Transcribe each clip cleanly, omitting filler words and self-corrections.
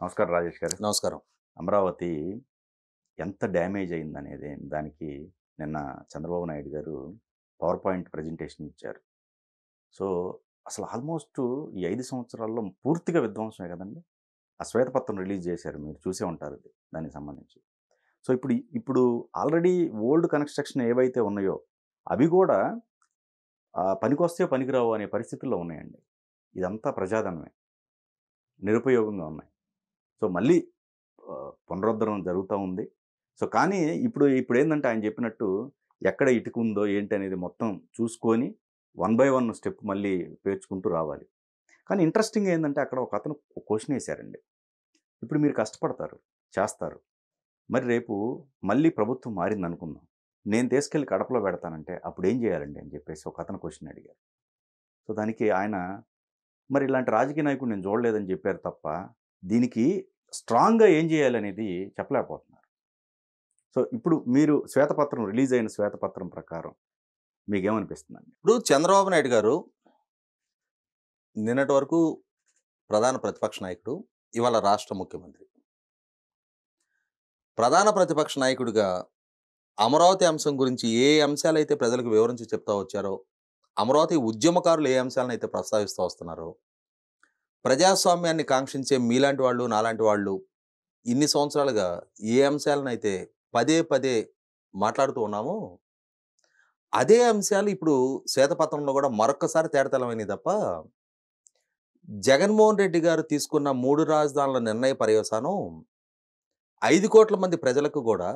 నమస్కారం రాజేష్ గారు. నమస్కారం. అమరావతి ఎంత డ్యామేజ్ అయిందనేది దానికి నిన్న చంద్రబాబు నాయుడు గారు పవర్ పాయింట్ ప్రజెంటేషన్ ఇచ్చారు. సో, అసలు ఆల్మోస్ట్ ఈ 5 సంవత్సరాల్లో పూర్తిగా విధ్వంసమే కదండీ! ఆ శ్వేతపత్రం రిలీజ్ చేశారు. మీరు చూసే ఉంటారు అది దానికి సంబంధించి. సో, ఇప్పుడు ఆల్రెడీ ఓల్డ్ కన్‌స్ట్రక్షన్ ఏవైతే ఉన్నాయో అవి కూడా పనికొస్తాయో పనికిరావో అనే పరిస్థితుల్లో ఉన్నాయండి. ఇదంతా ప్రజాధనమే. నిరుపయోగంగా ఉన్నాయి. సో, మళ్ళీ పునరుద్ధరణ జరుగుతూ ఉంది. సో, కానీ ఇప్పుడేందంటే ఆయన చెప్పినట్టు ఎక్కడ ఇటుకుందో ఏంటనేది మొత్తం చూసుకొని వన్ బై వన్ స్టెప్ మళ్ళీ పేర్చుకుంటూ రావాలి. కానీ ఇంట్రెస్టింగ్ ఏందంటే అక్కడ ఒకతను క్వెషన్ ఏసారండి. ఇప్పుడు మీరు కష్టపడతారు, చేస్తారు. మరి రేపు మళ్ళీ ప్రభుత్వం మారిందనుకుందాం. నేను తీసుకెళ్ళి కడపలో పెడతానంటే అప్పుడేం చేయాలండి అని చెప్పేసి ఒకతను క్వెషన్ అడిగారు. సో, దానికి ఆయన మరి ఇలాంటి రాజకీయ నాయకుడు నేను చూడలేదని చెప్పారు తప్ప దీనికి స్ట్రాంగ్‌గా ఏం చేయాలనేది చెప్పలేకపోతున్నారు. సో, ఇప్పుడు మీరు రిలీజ్ అయిన శ్వేతపత్రం ప్రకారం మీకేమనిపిస్తుందండి? ఇప్పుడు చంద్రబాబు నాయుడు గారు నిన్నటి వరకు ప్రధాన ప్రతిపక్ష నాయకుడు, ఇవాళ రాష్ట్ర ముఖ్యమంత్రి. ప్రధాన ప్రతిపక్ష నాయకుడిగా అమరావతి అంశం గురించి ఏ అంశాలైతే ప్రజలకు వివరించి చెప్తా వచ్చారో, అమరావతి ఉద్యమకారులు ఏ అంశాలనైతే ప్రస్తావిస్తూ వస్తున్నారో, ప్రజాస్వామ్యాన్ని కాంక్షించే మీలాంటి వాళ్ళు, నాలాంటి వాళ్ళు ఇన్ని సంవత్సరాలుగా ఏ అంశాలనైతే పదే పదే మాట్లాడుతూ ఉన్నామో, అదే అంశాలు ఇప్పుడు శ్వేతపత్రంలో కూడా మరొక్కసారి తేటతెల్లమైనయి తప్ప, జగన్మోహన్ రెడ్డి గారు తీసుకున్న 3 రాజధానుల నిర్ణయ పర్యవసానం 5 కోట్ల మంది ప్రజలకు కూడా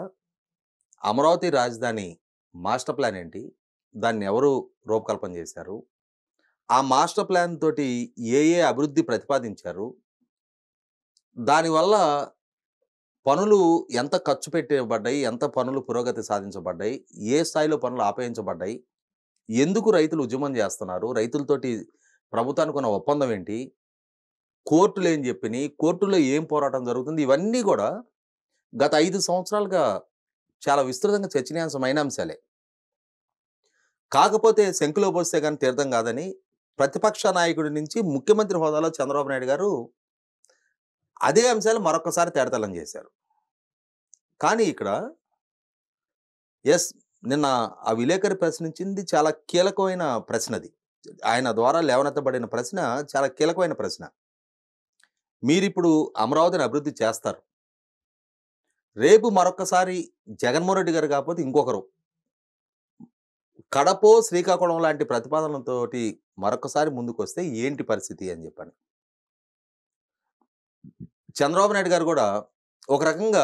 అమరావతి రాజధాని మాస్టర్ ప్లాన్ ఏంటి? దాన్ని ఎవరు రూపకల్పన చేశారు? ఆ మాస్టర్ ప్లాన్ తోటి ఏ ఏ అభివృద్ధి ప్రతిపాదించారు? దానివల్ల పనులు ఎంత ఖర్చు పెట్టబడ్డాయి? ఎంత పనులు పురోగతి సాధించబడ్డాయి? ఏ స్థాయిలో పనులు ఆపేయించబడ్డాయి? ఎందుకు రైతులు ఉద్యమం చేస్తున్నారు? రైతులతోటి ప్రభుత్వానికి ఉన్న ఒప్పందం ఏంటి? కోర్టులు ఏం చెప్పినాయి? కోర్టులో ఏం పోరాటం జరుగుతుంది? ఇవన్నీ కూడా గత 5 సంవత్సరాలుగా చాలా విస్తృతంగా చర్చనీయాంశమైన అంశాలే. కాకపోతే శంకులో పోస్తే గాని తీర్థం కాదని ప్రతిపక్ష నాయకుడి నుంచి ముఖ్యమంత్రి హోదాలో చంద్రబాబు నాయుడు గారు అదే అంశాలు మరొకసారి తేటతెల్లం చేశారు. కానీ ఇక్కడ నిన్న ఆ విలేకరి ప్రశ్నించింది చాలా కీలకమైన ప్రశ్న అది. ఆయన ద్వారా లేవనెత్తబడిన ప్రశ్న చాలా కీలకమైన ప్రశ్న. మీరిప్పుడు అమరావతిని అభివృద్ధి చేస్తారు. రేపు మరొక్కసారి జగన్మోహన్ రెడ్డి గారు కాకపోతే ఇంకొకరు కడపో, శ్రీకాకుళం లాంటి ప్రతిపాదనలతోటి మరొకసారి ముందుకొస్తే ఏంటి పరిస్థితి అని చెప్పని. చంద్రబాబు నాయుడు గారు కూడా ఒక రకంగా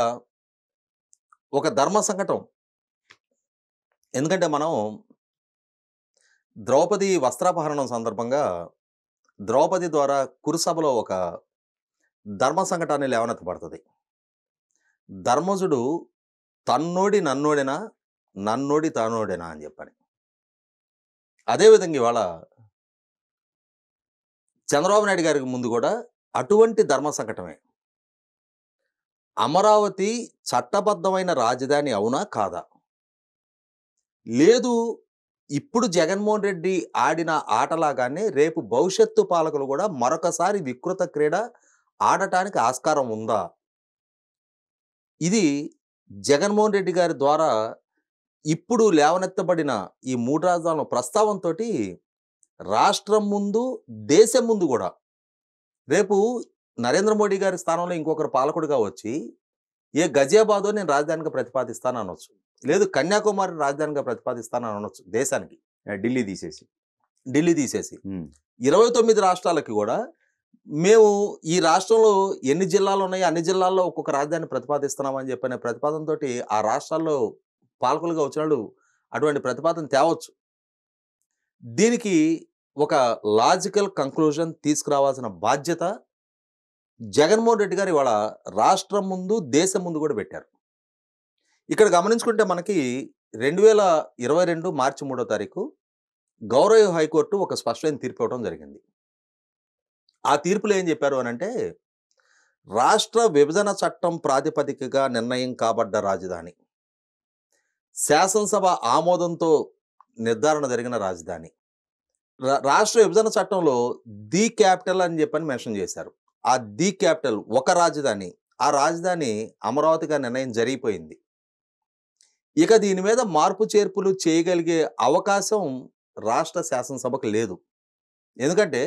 ఒక ధర్మ సంకటం. ఎందుకంటే మనం ద్రౌపది వస్త్రాపహరణం సందర్భంగా ద్రౌపది ద్వారా కురుసభలో ఒక ధర్మ సంకటాన్ని లేవనెత్తబడుతుంది. ధర్మజుడు తన్నోడి నన్నోడినా, నన్నోడి తానోడినా అని చెప్పని. అదేవిధంగా ఇవాళ చంద్రబాబు నాయుడు గారికి ముందు కూడా అటువంటి ధర్మ సంకటమే. అమరావతి చట్టబద్ధమైన రాజధాని అవునా కాదా? లేదు, ఇప్పుడు జగన్మోహన్ రెడ్డి ఆడిన ఆటలాగానే రేపు భవిష్యత్తు పాలకులు కూడా మరొకసారి వికృత క్రీడ ఆడటానికి ఆస్కారం ఉందా? ఇది జగన్మోహన్ రెడ్డి గారి ద్వారా ఇప్పుడు లేవనెత్తబడిన ఈ 3 రాజధానుల ప్రస్తావనతో రాష్ట్రం ముందు, దేశం ముందు కూడా రేపు నరేంద్ర మోడీ గారి స్థానంలో ఇంకొకరు పాలకుడిగా వచ్చి ఏ గజియాబాదో నేను రాజధానిగా ప్రతిపాదిస్తాను అనొచ్చు. లేదు, కన్యాకుమారి రాజధానిగా ప్రతిపాదిస్తాను అనొచ్చు దేశానికి. ఢిల్లీ తీసేసి 29 రాష్ట్రాలకి కూడా మేము ఈ రాష్ట్రంలో ఎన్ని జిల్లాలు ఉన్నాయో అన్ని జిల్లాల్లో ఒక్కొక్క రాజధాని ప్రతిపాదిస్తున్నామని చెప్పిన ప్రతిపాదనతో ఆ రాష్ట్రాల్లో పాలకులుగా వచ్చినాడు అటువంటి ప్రతిపాదన తేవచ్చు. దీనికి ఒక లాజికల్ కంక్లూజన్ తీసుకురావాల్సిన బాధ్యత జగన్మోహన్ రెడ్డి గారు ఇవాళ రాష్ట్రం ముందు, దేశం ముందు కూడా పెట్టారు. ఇక్కడ గమనించుకుంటే మనకి 2022 మార్చి 3వ తారీఖు గౌరవ హైకోర్టు ఒక స్పష్టమైన తీర్పు ఇవ్వడం జరిగింది. ఆ తీర్పులో ఏం చెప్పారు అనంటే, రాష్ట్ర విభజన చట్టం ప్రాతిపదికగా నిర్ణయం కాబడ్డ రాజధాని, శాసనసభ ఆమోదంతో నిర్ధారణ జరిగిన రాజధాని, రాష్ట్ర విభజన చట్టంలో ది క్యాపిటల్ అని చెప్పని మెన్షన్ చేశారు. ది క్యాపిటల్ ఒక రాజధాని, ఆ రాజధాని అమరావతిగా నిర్ణయం జరిగిపోయింది. ఇక దీని మీద మార్పు చేర్పులు చేయగలిగే అవకాశం రాష్ట్ర శాసనసభకు లేదు. ఎందుకంటే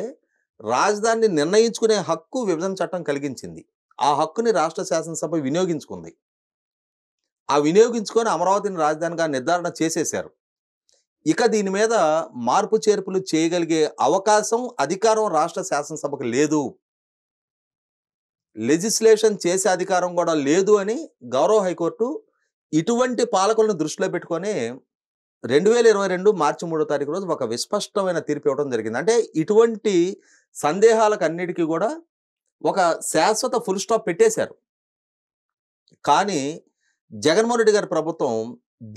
రాజధానిని నిర్ణయించుకునే హక్కు విభజన చట్టం కలిగించింది. ఆ హక్కుని రాష్ట్ర శాసనసభ వినియోగించుకుంది. ఆ వినియోగించుకొని అమరావతిని రాజధానిగా నిర్ధారణ చేసేశారు. ఇక దీని మీద మార్పు చేర్పులు చేయగలిగే అవకాశం, అధికారం రాష్ట్ర శాసనసభకు లేదు. లెజిస్లేషన్ చేసే అధికారం కూడా లేదు అని గౌరవ హైకోర్టు ఇటువంటి పాలకులను దృష్టిలో పెట్టుకొని 2022 మార్చి 3వ తారీఖు రోజు ఒక విస్పష్టమైన తీర్పు ఇవ్వడం జరిగింది. అంటే ఇటువంటి సందేహాలకు అన్నిటికీ కూడా ఒక శాశ్వత ఫుల్ స్టాప్ పెట్టేశారు. కానీ జగన్మోహన్ రెడ్డి గారి ప్రభుత్వం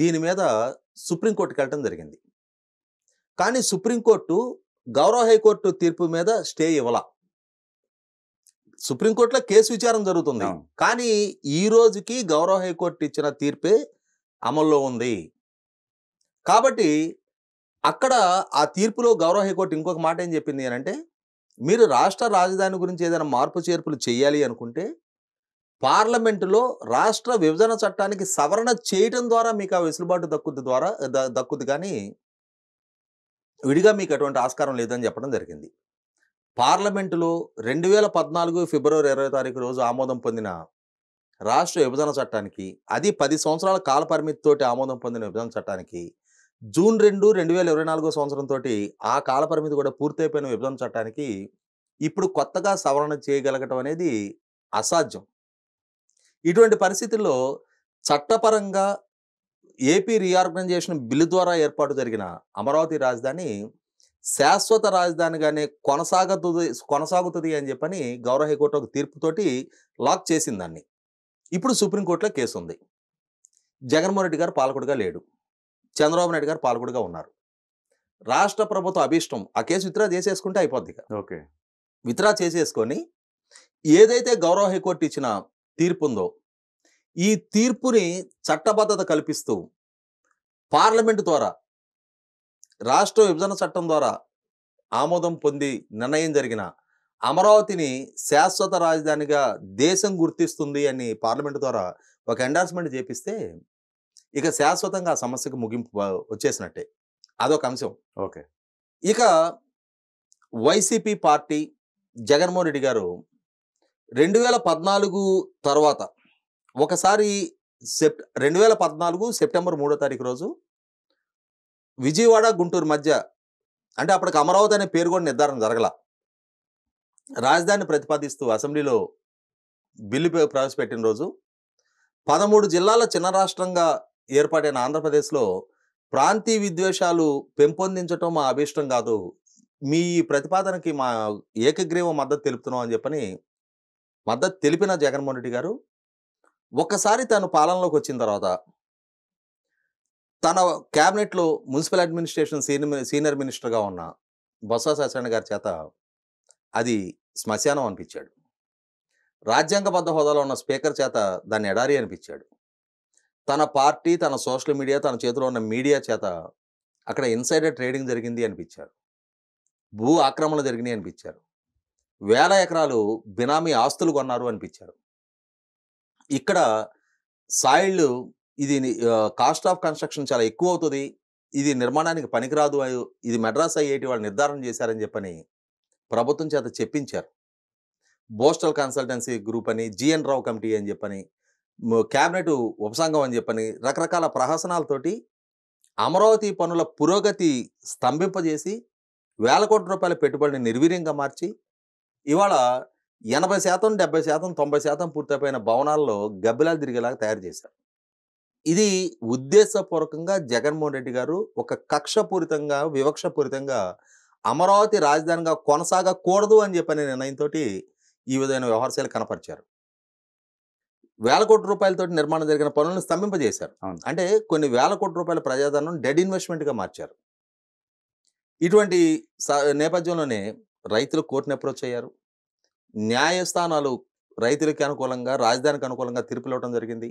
దీని మీద సుప్రీంకోర్టుకి వెళ్ళడం జరిగింది. కానీ సుప్రీంకోర్టు గౌరవ హైకోర్టు తీర్పు మీద స్టే ఇవ్వాల. సుప్రీంకోర్టులో కేసు విచారణ జరుగుతుంది. అవును. కానీ ఈ రోజుకి గౌరవ హైకోర్టు ఇచ్చిన తీర్పే అమల్లో ఉంది. కాబట్టి అక్కడ ఆ తీర్పులో గౌరవ హైకోర్టు ఇంకొక మాట ఏం చెప్పింది అనంటే, మీరు రాష్ట్ర రాజధాని గురించి ఏదైనా మార్పు చేర్పులు చేయాలి అనుకుంటే పార్లమెంటులో రాష్ట్ర విభజన చట్టానికి సవరణ చేయటం ద్వారా మీకు ఆ వెసులుబాటు దక్కుద్ది కానీ విడిగా మీకు అటువంటి ఆస్కారం లేదని చెప్పడం జరిగింది. పార్లమెంటులో 2014 ఫిబ్రవరి 20 తారీఖు రోజు ఆమోదం పొందిన రాష్ట్ర విభజన చట్టానికి, అది 10 సంవత్సరాల కాల పరిమితితోటి ఆమోదం పొందిన విభజన చట్టానికి, జూన్ 2, 2024 సంవత్సరంతో ఆ కాల పరిమితి కూడా పూర్తయిపోయిన విభజన చట్టానికి ఇప్పుడు కొత్తగా సవరణ చేయగలగటం అనేది అసాధ్యం. ఇటువంటి పరిస్థితుల్లో చట్టపరంగా ఏపీ రీఆర్గనైజేషన్ బిల్లు ద్వారా ఏర్పాటు జరిగిన అమరావతి రాజధాని శాశ్వత రాజధానిగానే కొనసాగుతుంది అని చెప్పని గౌరవ హైకోర్టు ఒక తీర్పుతోటి లాక్ చేసింది దాన్ని. ఇప్పుడు సుప్రీంకోర్టులో కేసు ఉంది. జగన్మోహన్ రెడ్డి గారు పాలకుడిగా లేడు, చంద్రబాబు నాయుడు గారు పాలకుడిగా ఉన్నారు. రాష్ట్ర ప్రభుత్వ అభీష్టం ఆ కేసు విత్డ్రా చేసేసుకుంటే అయిపోద్ది. ఓకే. విత్డ్రా చేసేసుకొని ఏదైతే గౌరవ హైకోర్టు ఇచ్చిన తీర్పు ఉందో ఈ తీర్పుని చట్టబద్ధత కల్పిస్తూ పార్లమెంటు ద్వారా రాష్ట్ర విభజన చట్టం ద్వారా ఆమోదం పొంది నిర్ణయం జరిగిన అమరావతిని శాశ్వత రాజధానిగా దేశం గుర్తిస్తుంది అని పార్లమెంటు ద్వారా ఒక ఎండార్స్మెంట్ చేపిస్తే ఇక శాశ్వతంగా ఆ సమస్యకు ముగింపు వచ్చేసినట్టే. అదొక అంశం. ఓకే. ఇక వైసీపీ పార్టీ జగన్మోహన్ రెడ్డి గారు 2014 తర్వాత ఒకసారి 2014 సెప్టెంబర్ 3వ తారీఖు రోజు విజయవాడ గుంటూరు మధ్య, అంటే అప్పటికి అమరావతి అనే పేరు కూడా నిర్ధారణ జరగల, రాజధాని ప్రతిపాదిస్తూ అసెంబ్లీలో బిల్లు ప్రవేశపెట్టిన రోజు 13 జిల్లాల చిన్న రాష్ట్రంగా ఏర్పడిన ఆంధ్రప్రదేశ్లో ప్రాంతీయ విద్వేషాలు పెంపొందించడం మా అభీష్టం కాదు, మీ ప్రతిపాదనకి మా ఏకగ్రీవ మద్దతు తెలుపుతున్నాం అని చెప్పని మద్దతు తెలిపిన జగన్మోహన్ రెడ్డి గారు ఒక్కసారి తను పాలనలోకి వచ్చిన తర్వాత తన క్యాబినెట్లో మున్సిపల్ అడ్మినిస్ట్రేషన్ సీనియర్ మినిస్టర్గా ఉన్న బొత్స సత్యనారాయణ గారి చేత అది శ్మశానం అనిపించాడు. రాజ్యాంగబద్ధ హోదాలో ఉన్న స్పీకర్ చేత దాన్ని ఎడారి అనిపించాడు. తన పార్టీ, తన సోషల్ మీడియా, తన చేతిలో ఉన్న మీడియా చేత అక్కడ ఇన్సైడర్ ట్రేడింగ్ జరిగింది అనిపించారు. భూ ఆక్రమణలు జరిగినాయి అనిపించారు. వేల ఎకరాలు బినామీ ఆస్తులు కొన్నారు అనిపించారు. ఇక్కడ సాయిల్ ఇది కాస్ట్ ఆఫ్ కన్స్ట్రక్షన్ చాలా ఎక్కువ అవుతుంది, ఇది నిర్మాణానికి పనికిరాదు, ఇది మెడ్రాస్ ఐఐటి వాళ్ళు నిర్ధారణ చేశారని చెప్పని ప్రభుత్వం చేత చెప్పించారు. బోస్టల్ కన్సల్టెన్సీ గ్రూప్ అని, జిఎన్ రావు కమిటీ అని చెప్పని, క్యాబినెట్ ఉపసంఘం అని చెప్పని రకరకాల ప్రహసనాలతోటి అమరావతి పనుల పురోగతి స్తంభింపజేసి వేల కోట్ల రూపాయల పెట్టుబడిని నిర్వీర్యంగా మార్చి ఇవాళ 80%, 70%, 90% పూర్తయిపోయిన భవనాల్లో గబ్బిలాలు తిరిగేలాగా తయారు చేశారు. ఇది ఉద్దేశపూర్వకంగా జగన్మోహన్ రెడ్డి గారు ఒక కక్షపూరితంగా, వివక్షపూరితంగా అమరావతి రాజధానిగా కొనసాగకూడదు అని చెప్పని నిర్ణయంతో ఈ విధమైన వ్యవహారశైలి కనపరిచారు. వేల కోట్ల రూపాయలతో నిర్మాణం జరిగిన పనులను స్తంభింపజేశారు. అంటే కొన్ని వేల కోట్ల రూపాయల ప్రజాధనం డెడ్ ఇన్వెస్ట్మెంట్గా మార్చారు. ఇటువంటి నేపథ్యంలోనే రైతులు కోర్టును అప్రోచ్ అయ్యారు. న్యాయస్థానాలు రైతులకి అనుకూలంగా, రాజధానికి అనుకూలంగా తీర్పులు ఇవ్వడం జరిగింది.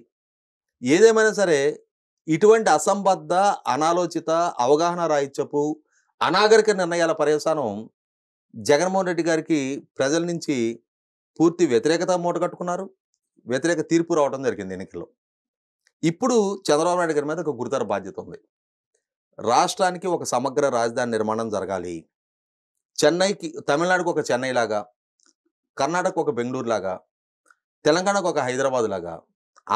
ఏదేమైనా సరే ఇటువంటి అసంబద్ధ, అనాలోచిత, అవగాహన రాహిత్యపు, అనాగరిక నిర్ణయాల పర్యవసానం జగన్మోహన్ రెడ్డి గారికి ప్రజల నుంచి పూర్తి వ్యతిరేకత మూటగట్టుకున్నారు. వ్యతిరేక తీర్పు రావడం జరిగింది ఎన్నికల్లో. ఇప్పుడు చంద్రబాబు నాయుడు గారి మీద ఒక గురుతర బాధ్యత ఉంది. రాష్ట్రానికి ఒక సమగ్ర రాజధాని నిర్మాణం జరగాలి. చెన్నైకి తమిళనాడుకి ఒక చెన్నై లాగా, కర్ణాటకకు ఒక బెంగుళూరు లాగా, తెలంగాణకు ఒక హైదరాబాద్ లాగా,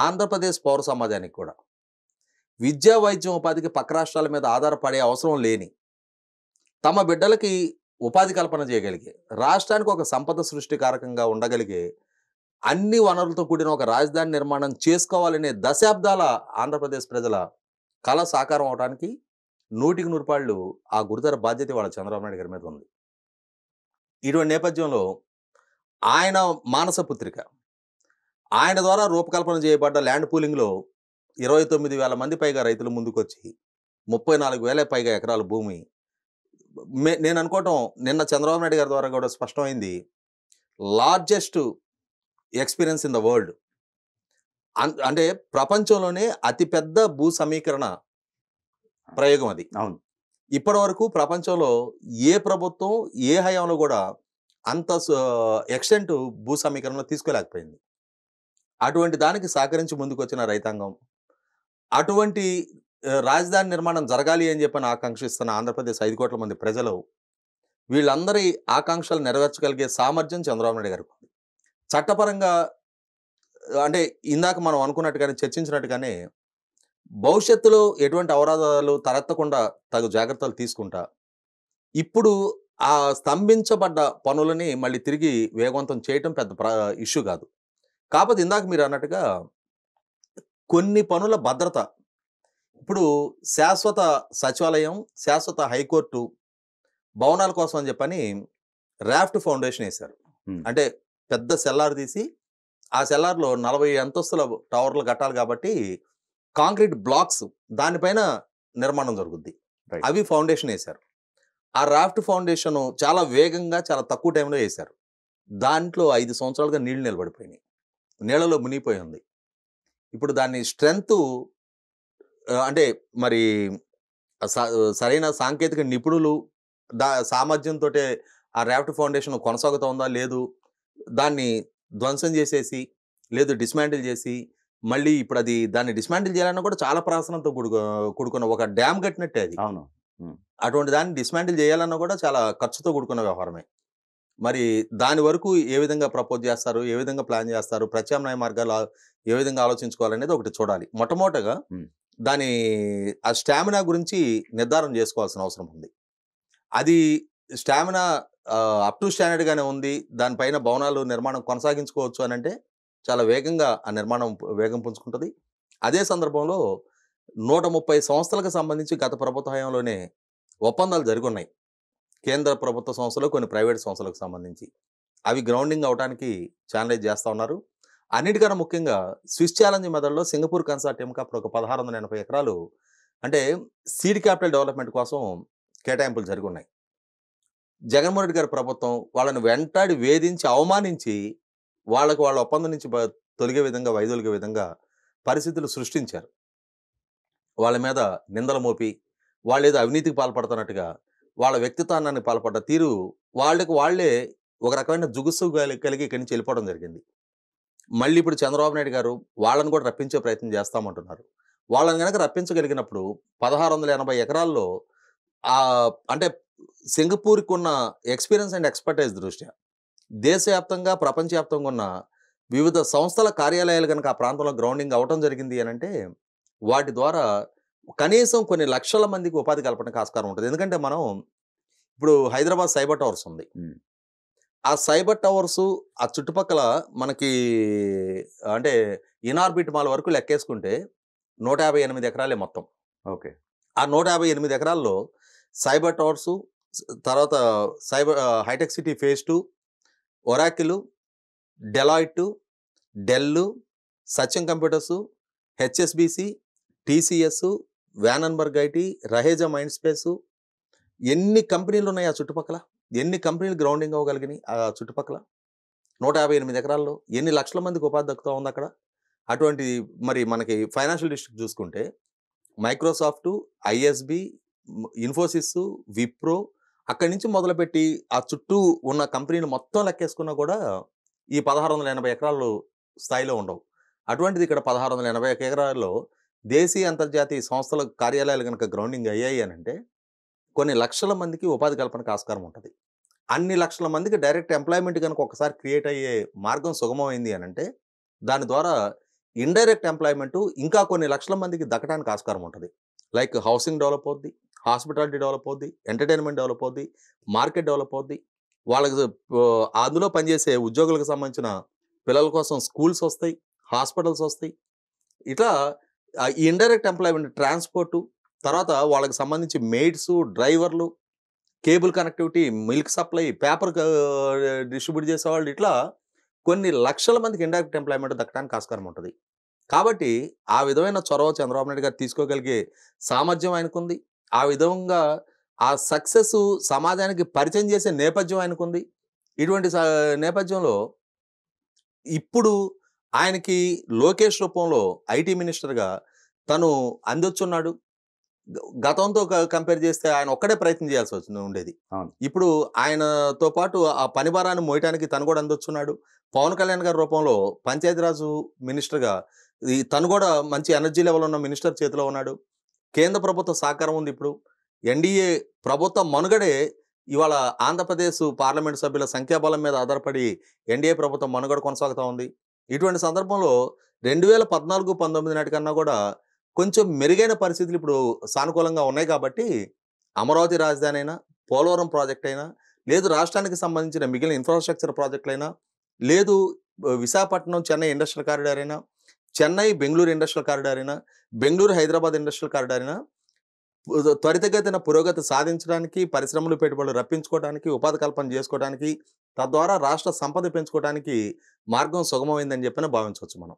ఆంధ్రప్రదేశ్ పౌర సమాజానికి కూడా విద్యా, వైద్యం, ఉపాధికి పక్క రాష్ట్రాల మీద ఆధారపడే అవసరం లేని, తమ బిడ్డలకి ఉపాధి కల్పన చేయగలిగే, రాష్ట్రానికి ఒక సంపద సృష్టికారకంగా ఉండగలిగే, అన్ని వనరులతో కూడిన ఒక రాజధాని నిర్మాణం చేసుకోవాలనే దశాబ్దాల ఆంధ్రప్రదేశ్ ప్రజల కళ సాకారం అవడానికి 100% ఆ గురుతర బాధ్యత వాళ్ళ చంద్రబాబు నాయుడు గారి మీద ఉంది. ఇటువంటి నేపథ్యంలో ఆయన మానస పుత్రిక, ఆయన ద్వారా రూపకల్పన చేయబడ్డ ల్యాండ్ పూలింగ్లో 29,000 మంది పైగా రైతులు ముందుకొచ్చి 34,000 పైగా ఎకరాల భూమి, నేను అనుకోవటం నిన్న చంద్రబాబు నాయుడు గారి ద్వారా కూడా స్పష్టమైంది, largest experience in the world. అంటే ప్రపంచంలోనే అతిపెద్ద భూ సమీకరణ ప్రయోగం అది. అవును. ఇప్పటి వరకు ప్రపంచంలో ఏ ప్రభుత్వం ఏ హయాంలో కూడా అంత ఎక్స్టెంట్ భూ సమీకరణలో తీసుకోలేకపోయింది. అటువంటి దానికి సహకరించి ముందుకు వచ్చిన రైతాంగం, అటువంటి రాజధాని నిర్మాణం జరగాలి అని చెప్పని ఆకాంక్షిస్తున్న ఆంధ్రప్రదేశ్ 5 కోట్ల మంది ప్రజలు, వీళ్ళందరి ఆకాంక్షలు నెరవేర్చగలిగే సామర్థ్యం చంద్రబాబు నాయుడు గారికి ఉంది. చట్టపరంగా అంటే ఇందాక మనం అనుకున్నట్టుగానే చర్చించినట్టుగానే భవిష్యత్తులో ఎటువంటి అవరోధాలు తలెత్తకుండా తగు జాగ్రత్తలు తీసుకుంటా ఇప్పుడు ఆ స్తంభించబడ్డ పనులని మళ్ళీ తిరిగి వేగవంతం చేయటం పెద్ద ఇష్యూ కాదు. కాకపోతే ఇందాక మీరు అన్నట్టుగా కొన్ని పనుల భద్రత, ఇప్పుడు శాశ్వత సచివాలయం, శాశ్వత హైకోర్టు భవనాల కోసం అని చెప్పని రాఫ్ట్ ఫౌండేషన్ వేశారు. అంటే పెద్ద సెల్లార్ తీసి ఆ సెల్లార్లో 40 అంతస్తుల టవర్లు కట్టాలి కాబట్టి కాంక్రీట్ బ్లాక్స్ దానిపైన నిర్మాణం జరుగుద్ది. అవి ఫౌండేషన్ వేశారు. ఆ రాఫ్ట్ ఫౌండేషన్ చాలా వేగంగా చాలా తక్కువ టైంలో వేశారు. దాంట్లో 5 సంవత్సరాలుగా నీళ్లు నిలబడిపోయినాయి, నీళ్లలో మునిగిపోయి ఉంది. ఇప్పుడు దాన్ని స్ట్రెంగ్త్ అంటే మరి సరైన సాంకేతిక నిపుణులు సామర్థ్యంతో ఆ రాఫ్ట్ ఫౌండేషన్ కొనసాగుతుందా లేదు, దాన్ని ధ్వంసం చేసేసి లేదు డిస్మాంటిల్ చేసి మళ్ళీ ఇప్పుడు దాన్ని డిస్మాంటిల్ చేయాలన్నా కూడా చాలా ప్రాసనంతో కూడుకున్న ఒక డ్యామ్ కట్టినట్టే అది. అవును. అటువంటి దాన్ని డిస్మాంటిల్ చేయాలన్నా కూడా చాలా ఖర్చుతో కూడుకున్న వ్యవహారమే. మరి దాని వరకు ఏ విధంగా ప్రపోజ్ చేస్తారు, ఏ విధంగా ప్లాన్ చేస్తారు, ప్రత్యామ్నాయ మార్గాలు ఏ విధంగా ఆలోచించుకోవాలనేది ఒకటి చూడాలి. మొట్టమొదటగా దాని ఆ స్టామినా గురించి నిర్ధారణ చేసుకోవాల్సిన అవసరం ఉంది. అది స్టామినా అప్ టు స్టాండర్డ్గానే ఉంది, దానిపైన భవనాలు నిర్మాణం కొనసాగించుకోవచ్చు అని అంటే చాలా వేగంగా ఆ నిర్మాణం వేగం పుంజుకుంటుంది. అదే సందర్భంలో 130 సంస్థలకు సంబంధించి గత ప్రభుత్వ హయాంలోనే ఒప్పందాలు జరిగి ఉన్నాయి. కేంద్ర ప్రభుత్వ సంస్థలు, కొన్ని ప్రైవేట్ సంస్థలకు సంబంధించి అవి గ్రౌండింగ్ అవడానికి ఛానలైజ్ చేస్తూ ఉన్నారు. అన్నిటికన్నా ముఖ్యంగా స్విస్ ఛాలెంజ్ మెథడ్లో సింగపూర్ కన్సార్టియంకి అప్పుడు ఒక 1680 ఎకరాలు అంటే సీడ్ క్యాపిటల్ డెవలప్మెంట్ కోసం కేటాయింపులు జరిగి ఉన్నాయి. జగన్మోహన్ రెడ్డి గారి ప్రభుత్వం వాళ్ళని వెంటాడి వేధించి అవమానించి వాళ్ళ ఒప్పందం నుంచి తొలగే విధంగా వైదొలిగే విధంగా పరిస్థితులు సృష్టించారు. వాళ్ళ మీద నిందలు మోపి వాళ్ళు ఏదో అవినీతికి పాల్పడుతున్నట్టుగా వాళ్ళ వ్యక్తిత్వాన్ని పాల్పడ్డ తీరు వాళ్ళే ఒక రకమైన జుగుస్సు కలిగి ఇక్కడి నుంచి వెళ్ళిపోవడం జరిగింది. మళ్ళీ ఇప్పుడు చంద్రబాబు నాయుడు గారు వాళ్ళని కూడా రప్పించే ప్రయత్నం చేస్తామంటున్నారు. వాళ్ళని కనుక రప్పించగలిగినప్పుడు 1680 ఎకరాల్లో అంటే సింగపూర్కి ఉన్న ఎక్స్పీరియన్స్ అండ్ ఎక్స్పర్టైజ్ దృష్ట్యా దేశవ్యాప్తంగా ప్రపంచవ్యాప్తంగా ఉన్న వివిధ సంస్థల కార్యాలయాలు కనుక ఆ ప్రాంతంలో గ్రౌండింగ్ అవటం జరిగింది అని అంటే వాటి ద్వారా కనీసం కొన్ని లక్షల మందికి ఉపాధి కల్పనకు ఆస్కారం ఉంటుంది. ఎందుకంటే మనం ఇప్పుడు హైదరాబాద్ సైబర్ టవర్స్ ఉంది. ఆ సైబర్ టవర్స్ ఆ చుట్టుపక్కల మనకి అంటే ఇనార్బిట్ మాల్ వరకు లెక్కేసుకుంటే 158 ఎకరాలే మొత్తం. ఓకే. ఆ 158 ఎకరాల్లో సైబర్ టవర్సు, తర్వాత హైటెక్ city phase 2, Oracle, Deloitte, Dell, Satyam computers, HSBC, TCS, Vanenburg IT, Raheja mind space, ఎన్ని కంపెనీలు ఉన్నాయి ఆ చుట్టుపక్కల, ఎన్ని కంపెనీలు గ్రౌండింగ్ అవ్వగలిగినాయి ఆ చుట్టుపక్కల 158 ఎకరాల్లో ఎన్ని లక్షల మందికి ఉపాధి దక్కుతూ ఉంది అక్కడ. అటువంటి మరి మనకి ఫైనాన్షియల్ డిస్ట్రిక్ట్ చూసుకుంటే మైక్రోసాఫ్ట్, ఐఎస్బి, ఇన్ఫోసిస్, విప్రో, అక్కడి నుంచి మొదలుపెట్టి ఆ చుట్టూ ఉన్న కంపెనీలు మొత్తం లెక్కేసుకున్నా కూడా ఈ 1680 ఎకరాలు స్థాయిలో ఉండవు. అటువంటిది ఇక్కడ 1680 ఎకరాల్లో దేశీయ, అంతర్జాతీయ సంస్థల కార్యాలయాలు గనుక గ్రౌండింగ్ అయ్యాయి అనంటే, కొన్ని లక్షల మందికి ఉపాధి కల్పనకు ఆస్కారం ఉంటది. అన్ని లక్షల మందికి డైరెక్ట్ ఎంప్లాయ్‌మెంట్ గనుక ఒకసారి క్రియేట్ అయ్యే మార్గం సుగమమైంది అనంటే, దాని ద్వారా ఇండైరెక్ట్ ఎంప్లాయ్‌మెంటు ఇంకా కొన్ని లక్షల మందికి దక్కడానికి ఆస్కారం ఉంటది. లైక్ హౌసింగ్ డెవలప్ అవుద్ది, హాస్పిటాలిటీ డెవలప్ అవుద్ది, ఎంటర్‌టైన్‌మెంట్ డెవలప్ అవుద్ది, మార్కెట్ డెవలప్ అవుద్ది. వాళ్ళకి అందులో పనిచేసే ఉద్యోగులకు సంబంధించిన పిల్లల కోసం స్కూల్స్ వస్తాయి, హాస్పిటల్స్ వస్తాయి. ఇట్లా ఈ ఇండైరెక్ట్ ఎంప్లాయ్‌మెంట్ ట్రాన్స్‌పోర్టు, తర్వాత వాళ్ళకి సంబంధించి మెయిడ్సు, డ్రైవర్లు, cable connectivity, milk supply, paper distribute చేసేవాళ్ళు, ఇట్లా కొన్ని లక్షల మందికి ఇండైరెక్ట్ ఎంప్లాయ్‌మెంట్ దక్కడానికి ఆస్కారం ఉంటది. కాబట్టి ఆ విధమైన చొరవ చంద్రబాబు నాయుడు గారు తీసుకోగలిగే సామర్థ్యం ఆయనకుంది. ఆ విధంగా ఆ సక్సెస్ సమాజానికి పరిచయం చేసే నేపథ్యం ఆయనకుంది. ఇటువంటి నేపథ్యంలో ఇప్పుడు ఆయనకి లోకేష్ రూపంలో ఐటీ మినిస్టర్‌గా తను అందొచ్చున్నాడు. గతంతో కంపేర్ చేస్తే ఆయన ఒక్కడే ప్రయత్నం చేయాల్సి ఉండేది. అవును. ఇప్పుడు ఆయనతో పాటు ఆ పని భారాన్ని మోయటానికి తను కూడా అందొచ్చున్నాడు. పవన్ కళ్యాణ్ గారి రూపంలో పంచాయతీరాజు మినిస్టర్‌గా తను కూడా మంచి ఎనర్జీ లెవెల్ ఉన్న మినిస్టర్ చేతిలో ఉన్నాడు. కేంద్ర ప్రభుత్వ సహకారం ఉంది ఇప్పుడు. ఎన్‌డీఏ ప్రభుత్వ మనుగడే ఇవాళ ఆంధ్రప్రదేశ్ పార్లమెంట్ సభ్యుల సంఖ్యాబలం మీద ఆధారపడి ఎన్‌డీఏ ప్రభుత్వం మనుగడ కొనసాగుతా ఉంది. ఇటువంటి సందర్భంలో 2014, 19 నాటికన్నా కూడా కొంచెం మెరుగైన పరిస్థితులు ఇప్పుడు సానుకూలంగా ఉన్నాయి కాబట్టి, అమరావతి రాజధాని అయినా, పోలవరం ప్రాజెక్ట్ అయినా, లేదు రాష్ట్రానికి సంబంధించిన మిగిలిన ఇన్‌ఫ్రాస్ట్రక్చర్ ప్రాజెక్టులైనా, లేదు విశాఖపట్నం, చెన్నై ఇండస్ట్రియల్ కారిడార్ అయినా, చెన్నై, బెంగుళూరు ఇండస్ట్రియల్ కారిడార్ అయినా, బెంగుళూరు, హైదరాబాద్ ఇండస్ట్రియల్ కారిడార్ అయినా త్వరితగతిన పురోగతి సాధించడానికి, పరిశ్రమలు, పెట్టుబడులు రప్పించుకోవడానికి, ఉపాధి కల్పన చేసుకోవడానికి, తద్వారా రాష్ట్ర సంపద పెంచుకోవడానికి మార్గం సుగమమైందని చెప్పిన భావించవచ్చు మనం.